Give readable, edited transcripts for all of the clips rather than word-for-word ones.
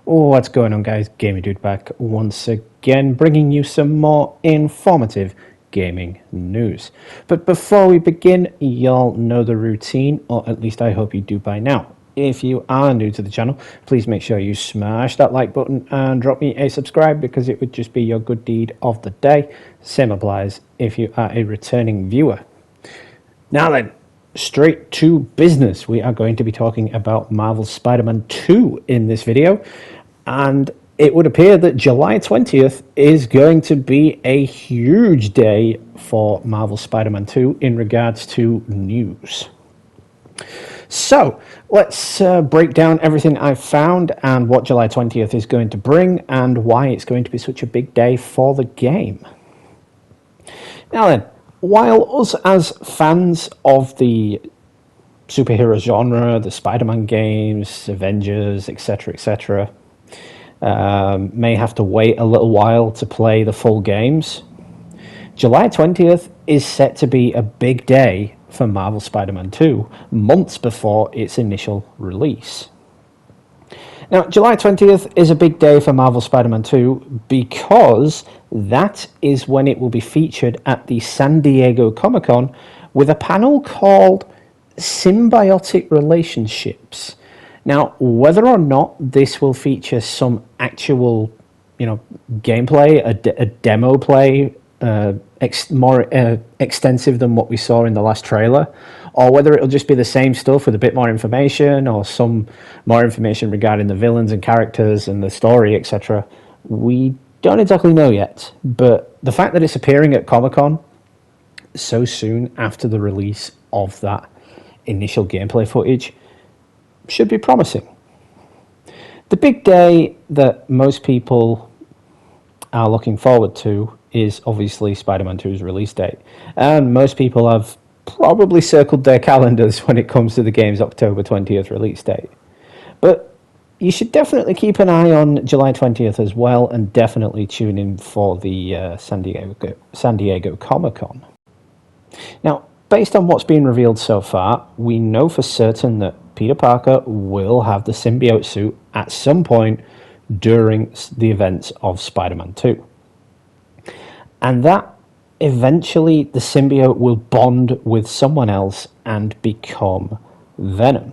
What's going on, guys? Gaming Dude back once again, bringing you some more informative gaming news. But before we begin, y'all know the routine, or at least I hope you do by now. If you are new to the channel, please make sure you smash that like button and drop me a subscribe, because it would just be your good deed of the day. Same applies if you are a returning viewer. Now then, straight to business. We are going to be talking about Marvel's Spider-Man 2 in this video, and it would appear that July 20th is going to be a huge day for Marvel's Spider-Man 2 in regards to news. So let's break down everything I've found and what July 20th is going to bring and why it's going to be such a big day for the game. Now then, while us as fans of the superhero genre, the Spider-Man games, Avengers, etc., may have to wait a little while to play the full games, July 20th is set to be a big day for Marvel Spider-Man 2, months before its initial release. Now, July 20th is a big day for Marvel Spider-Man 2 because that is when it will be featured at the San Diego Comic-Con with a panel called Symbiotic Relationships. Now, whether or not this will feature some actual, gameplay, a demo play, more extensive than what we saw in the last trailer, or whether it'll just be the same stuff with a bit more information or some more information regarding the villains and characters and the story, etc. We don't exactly know yet, but the fact that it's appearing at Comic-Con so soon after the release of that initial gameplay footage should be promising. The big day that most people are looking forward to is obviously Spider-Man 2's release date, and most people have probably circled their calendars when it comes to the game's October 20th release date. But you should definitely keep an eye on July 20th as well, and definitely tune in for the San Diego Comic-Con. Now, based on what's been revealed so far, we know for certain that Peter Parker will have the symbiote suit at some point during the events of Spider-Man 2. And that eventually the symbiote will bond with someone else and become Venom.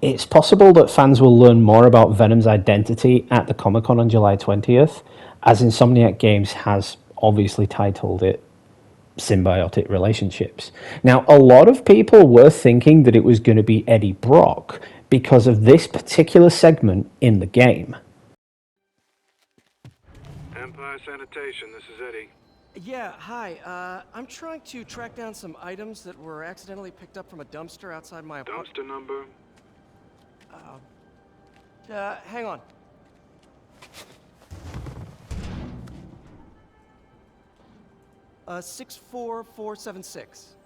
It's possible that fans will learn more about Venom's identity at the Comic-Con on July 20th, as Insomniac Games has obviously titled it Symbiotic Relationships. Now, a lot of people were thinking that it was going to be Eddie Brock because of this particular segment in the game. Empire Sanitation, this is Eddie. Yeah, hi. I'm trying to track down some items that were accidentally picked up from a dumpster outside my apartment. Dumpster number? Hang on. Uh, 64476.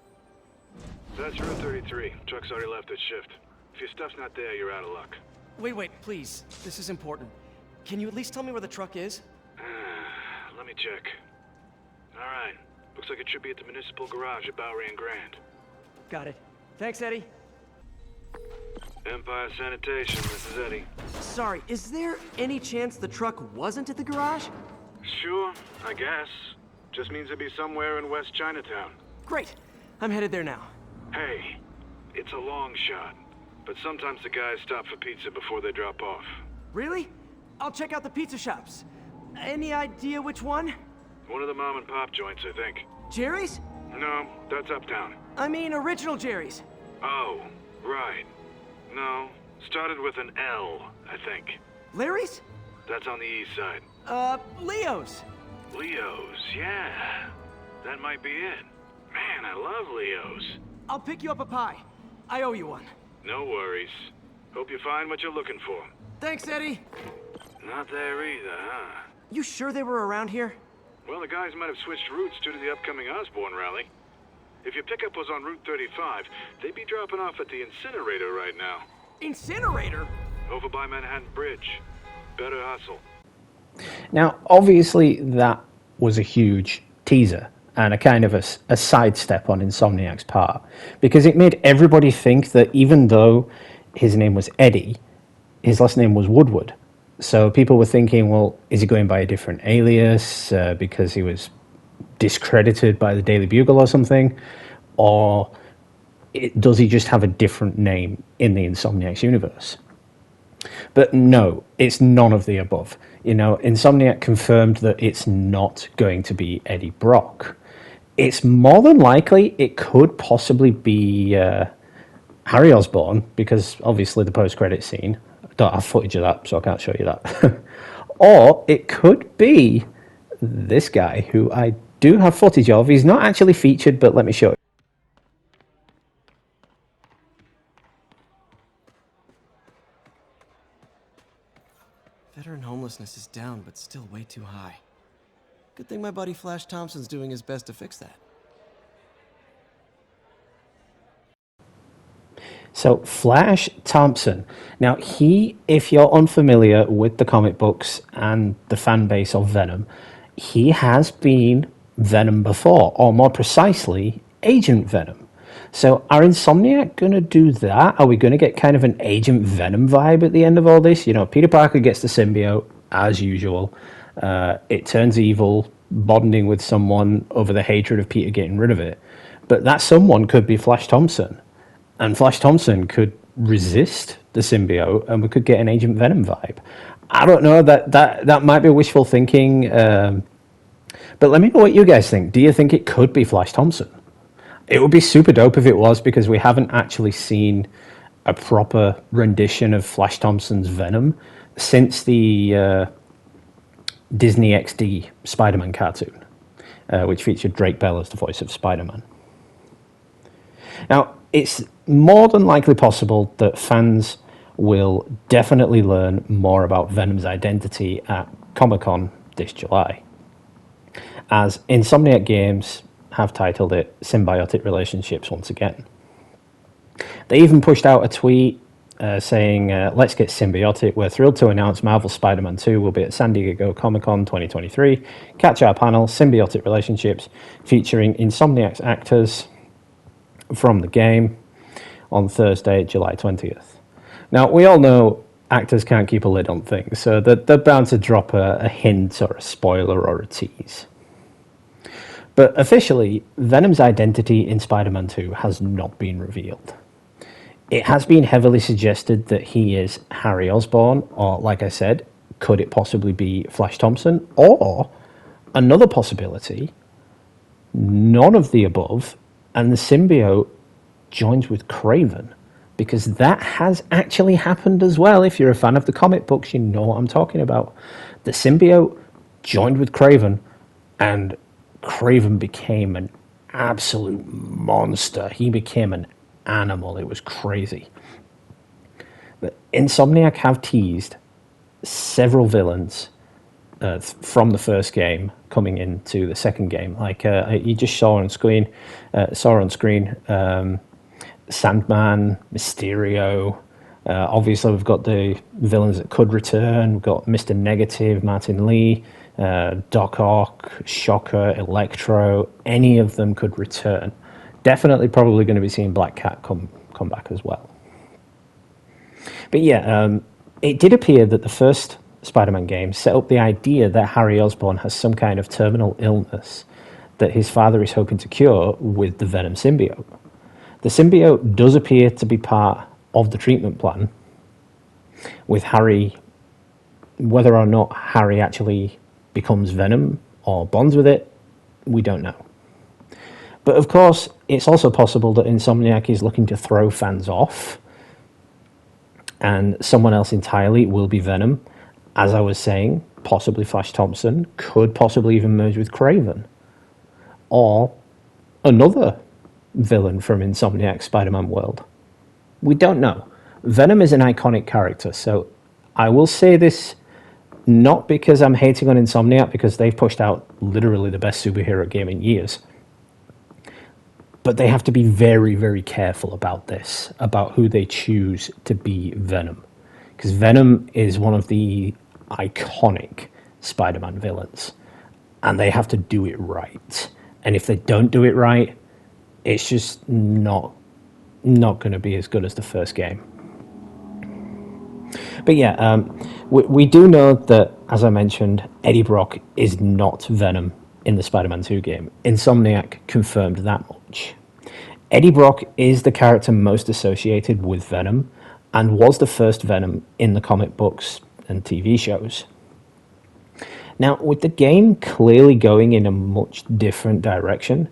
That's Route 33. Truck's already left its shift. If your stuff's not there, you're out of luck. Wait, please. This is important. Can you at least tell me where the truck is? Let me check. Alright. Looks like it should be at the municipal garage at Bowery and Grand. Got it. Thanks, Eddie. Empire Sanitation, this is Eddie. Sorry, is there any chance the truck wasn't at the garage? Sure, I guess. Just means it'd be somewhere in West Chinatown. Great. I'm headed there now. Hey, it's a long shot, but sometimes the guys stop for pizza before they drop off. Really? I'll check out the pizza shops. Any idea which one? One of the mom and pop joints, I think. Jerry's? No, that's uptown. I mean, original Jerry's. Oh, right. No, started with an L, I think. Larry's? That's on the east side. Leo's. Leo's, yeah. That might be it. Man, I love Leo's. I'll pick you up a pie. I owe you one. No worries. Hope you find what you're looking for. Thanks, Eddie. Not there either, huh? You sure they were around here? Well, the guys might have switched routes due to the upcoming Osborn rally. If your pickup was on Route 35, they'd be dropping off at the incinerator right now. Incinerator? Over by Manhattan Bridge. Better hustle. Now, obviously, that was a huge teaser and a kind of a sidestep on Insomniac's part, because it made everybody think that even though his name was Eddie, his last name was Woodward. So people were thinking, well, is he going by a different alias because he was discredited by the Daily Bugle or something? Or does he just have a different name in the Insomniacs universe? But no, it's none of the above. You know, Insomniac confirmed that it's not going to be Eddie Brock. It's more than likely it could possibly be Harry Osborn, because obviously the post-credit scene, I don't have footage of that, so I can't show you that. Or it could be this guy, who I do have footage of. He's not actually featured, but let me show you. Veteran homelessness is down, but still way too high. Good thing my buddy Flash Thompson's doing his best to fix that. So, Flash Thompson. Now, if you're unfamiliar with the comic books and the fan base of Venom, he has been Venom before, or more precisely, Agent Venom. So, are Insomniac going to do that? Are we going to get kind of an Agent Venom vibe at the end of all this? You know, Peter Parker gets the symbiote, as usual. It turns evil, bonding with someone over the hatred of Peter getting rid of it. But that someone could be Flash Thompson. And Flash Thompson could resist the symbiote, and we could get an Agent Venom vibe. I don't know, that might be wishful thinking, but let me know what you guys think. Do you think it could be Flash Thompson? It would be super dope if it was, because we haven't actually seen a proper rendition of Flash Thompson's Venom since the Disney XD Spider-Man cartoon, which featured Drake Bell as the voice of Spider-Man. Now, it's more than likely possible that fans will definitely learn more about Venom's identity at Comic-Con this July, as Insomniac Games have titled it Symbiotic Relationships once again. They even pushed out a tweet saying, let's get symbiotic. We're thrilled to announce Marvel Spider-Man 2 will be at San Diego Comic-Con 2023. Catch our panel, Symbiotic Relationships, featuring Insomniac's actors from the game on Thursday, July 20th. Now, we all know actors can't keep a lid on things, so they're bound to drop a hint or a spoiler or a tease. But officially, Venom's identity in Spider-Man 2 has not been revealed. It has been heavily suggested that he is Harry Osborn, or, like I said, could it possibly be Flash Thompson? Or, another possibility, none of the above, and the symbiote joins with Kraven, because that has actually happened as well. If you're a fan of the comic books, you know what I'm talking about. The symbiote joined with Kraven, and Kraven became an absolute monster. He became an animal. It was crazy. But Insomniac have teased several villains from the first game coming into the second game. Like you just saw on screen, Sandman, Mysterio. Obviously, we've got the villains that could return. We've got Mr. Negative, Martin Lee, Doc Ock, Shocker, Electro. Any of them could return. Definitely, probably going to be seeing Black Cat come back as well. But yeah, it did appear that the first Spider-Man game set up the idea that Harry Osborn has some kind of terminal illness that his father is hoping to cure with the Venom symbiote. The symbiote does appear to be part of the treatment plan, with Harry, whether or not Harry actually becomes Venom or bonds with it, we don't know. But of course, it's also possible that Insomniac is looking to throw fans off, and someone else entirely will be Venom. As I was saying, possibly Flash Thompson, could possibly even merge with Kraven. Or another villain from Insomniac's Spider-Man world. We don't know. Venom is an iconic character, so I will say this not because I'm hating on Insomniac, because they've pushed out literally the best superhero game in years. But they have to be very, very careful about this, about who they choose to be Venom. Because Venom is one of the iconic Spider-Man villains, and they have to do it right. And if they don't do it right, it's just not going to be as good as the first game. But yeah, we do know that, as I mentioned, Eddie Brock is not Venom in the Spider-Man 2 game. Insomniac confirmed that much. Eddie Brock is the character most associated with Venom and was the first Venom in the comic books and TV shows. Now, with the game clearly going in a much different direction,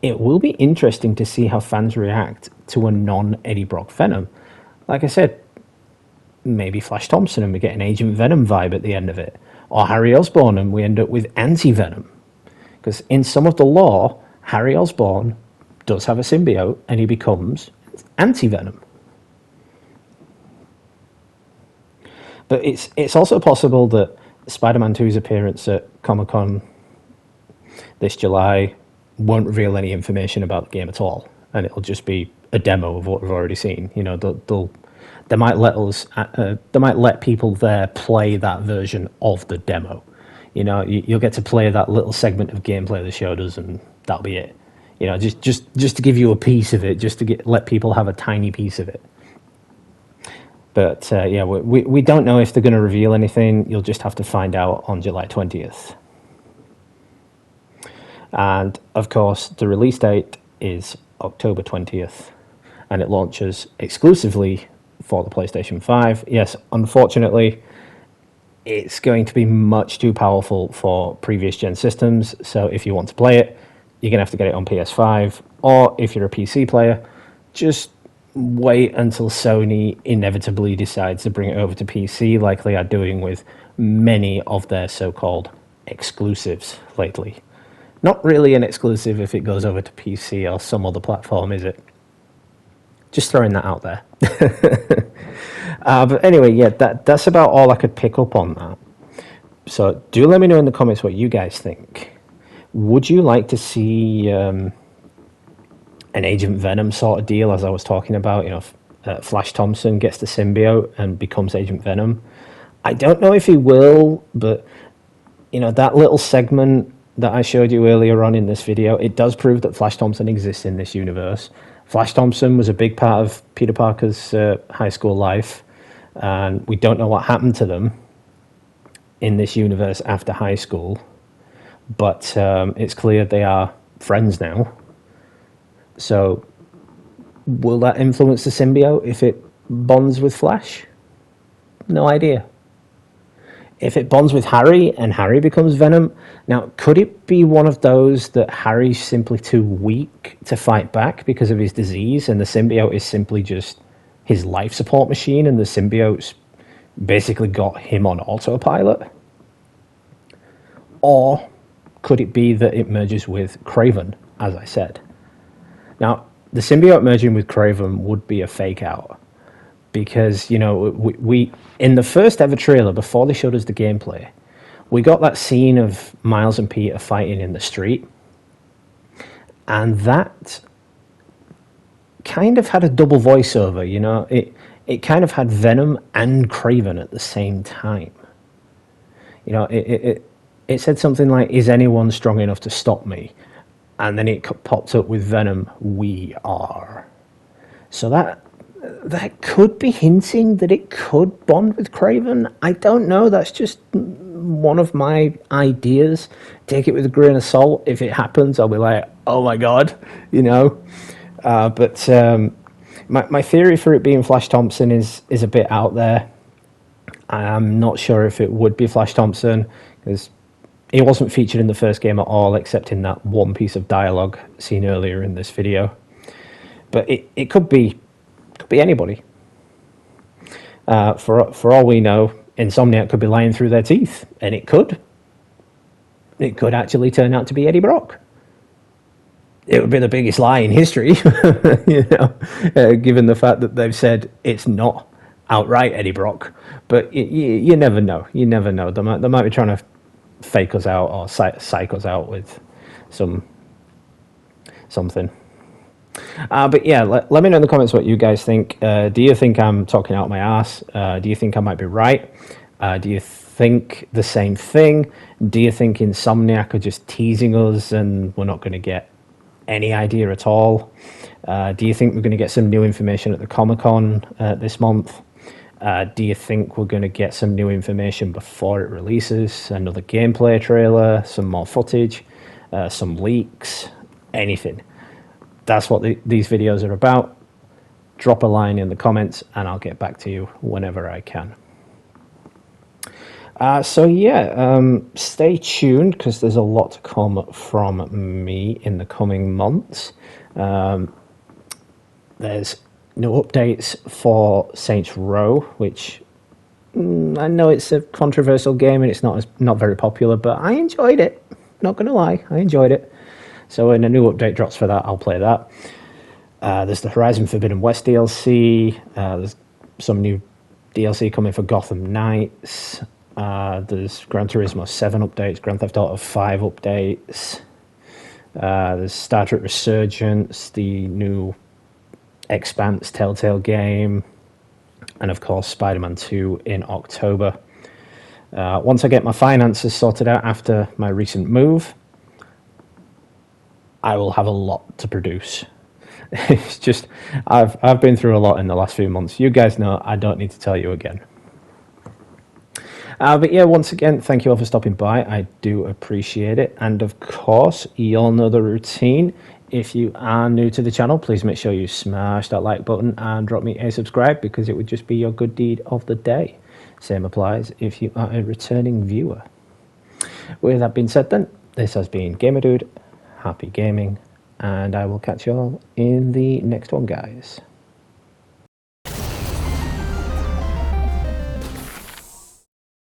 it will be interesting to see how fans react to a non-Eddie Brock Venom. Like I said, maybe Flash Thompson and we get an Agent Venom vibe at the end of it. Or Harry Osborn and we end up with Anti-Venom. Because in some of the lore, Harry Osborn does have a symbiote and he becomes Anti-Venom. But it's also possible that Spider-Man 2's appearance at Comic-Con this July won't reveal any information about the game at all. And it'll just be a demo of what we've already seen. You know, they might let people there play that version of the demo. You know, you'll get to play that little segment of gameplay the show does, and that'll be it. You know, just to give you a piece of it, just to let people have a tiny piece of it. But yeah, we don't know if they're going to reveal anything. You'll just have to find out on July 20th. And of course, the release date is October 20th, and it launches exclusively for the PlayStation 5. Yes, unfortunately, it's going to be much too powerful for previous gen systems. So if you want to play it, you're going to have to get it on PS5. Or if you're a PC player, just wait until Sony inevitably decides to bring it over to PC, like they are doing with many of their so-called exclusives lately. Not really an exclusive if it goes over to PC or some other platform, is it? Just throwing that out there. But anyway, yeah, that's about all I could pick up on that. So do let me know in the comments what you guys think. Would you like to see an Agent Venom sort of deal, as I was talking about? You know, Flash Thompson gets the symbiote and becomes Agent Venom. I don't know if he will, but you know, that little segment that I showed you earlier on in this video, it does prove that Flash Thompson exists in this universe. Flash Thompson was a big part of Peter Parker's high school life, and we don't know what happened to them in this universe after high school, but it's clear they are friends now. So will that influence the symbiote if it bonds with Flash? No idea. If it bonds with Harry and Harry becomes Venom, now could it be one of those that Harry's simply too weak to fight back because of his disease and the symbiote is simply just his life support machine and the symbiote's basically got him on autopilot? Or could it be that it merges with Kraven, as I said? Now, the symbiote merging with Kraven would be a fake out. Because, you know, we in the first ever trailer, before they showed us the gameplay, we got that scene of Miles and Peter fighting in the street. And that kind of had a double voiceover, you know. It kind of had Venom and Kraven at the same time. You know, it said something like, "Is anyone strong enough to stop me?" And then it popped up with Venom, "We are." So that could be hinting that it could bond with Kraven. I don't know. That's just one of my ideas. Take it with a grain of salt. If it happens, I'll be like, oh my god, you know. But my theory for it being Flash Thompson is a bit out there. I'm not sure if it would be Flash Thompson, because he wasn't featured in the first game at all, except in that one piece of dialogue seen earlier in this video. But it could be anybody. For all we know, Insomniac could be lying through their teeth, and it could actually turn out to be Eddie Brock. It would be the biggest lie in history, you know, given the fact that they've said it's not outright Eddie Brock. But you never know. You never know. They might be trying to fake us out or psych us out with something. But yeah, let me know in the comments what you guys think. Do you think I'm talking out my ass? Do you think I might be right? Do you think the same thing? Do you think Insomniac are just teasing us and we're not going to get any idea at all? Do you think we're going to get some new information at the Comic-Con this month? Do you think we're going to get some new information before it releases? Another gameplay trailer, some more footage, some leaks, anything? That's what these videos are about. Drop a line in the comments and I'll get back to you whenever I can. Stay tuned because there's a lot to come from me in the coming months. There's no updates for Saints Row, which I know it's a controversial game and it's not very popular, but I enjoyed it. Not going to lie, I enjoyed it. So when a new update drops for that, I'll play that. There's the Horizon Forbidden West DLC. There's some new DLC coming for Gotham Knights. There's Gran Turismo 7 updates, Grand Theft Auto 5 updates. There's Star Trek Resurgence, the new Expanse Telltale game, and of course Spider-Man 2 in October. Once I get my finances sorted out after my recent move, I will have a lot to produce. It's just, I've been through a lot in the last few months. You guys know, I don't need to tell you again. But yeah, once again, thank you all for stopping by. I do appreciate it. And of course, you all know the routine. If you are new to the channel, please make sure you smash that like button and drop me a subscribe, because it would just be your good deed of the day. Same applies if you are a returning viewer. With that being said then, this has been Gamer Dude. Happy gaming, and I will catch you all in the next one, guys.